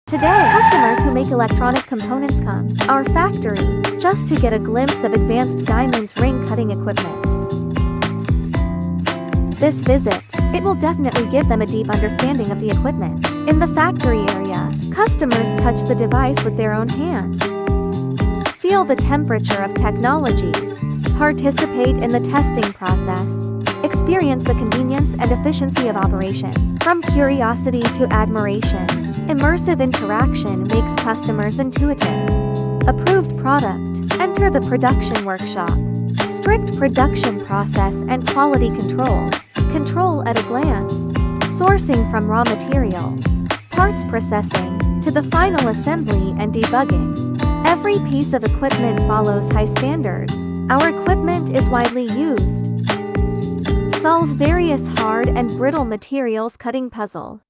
Today, customers who make electronic components come to our factory just to get a glimpse of advanced diamonds ring cutting equipment. This visit, it will definitely give them a deep understanding of the equipment. In the factory area, customers touch the device with their own hands. Feel the temperature of technology. Participate in the testing process. Experience the convenience and efficiency of operation. From curiosity to admiration, immersive interaction makes customers intuitive. Approved product. Enter the production workshop. Strict production process and quality control. Control at a glance. Sourcing from raw materials, parts processing, to the final assembly and debugging. Every piece of equipment follows high standards. Our equipment is widely used. Solve various hard and brittle materials cutting puzzle.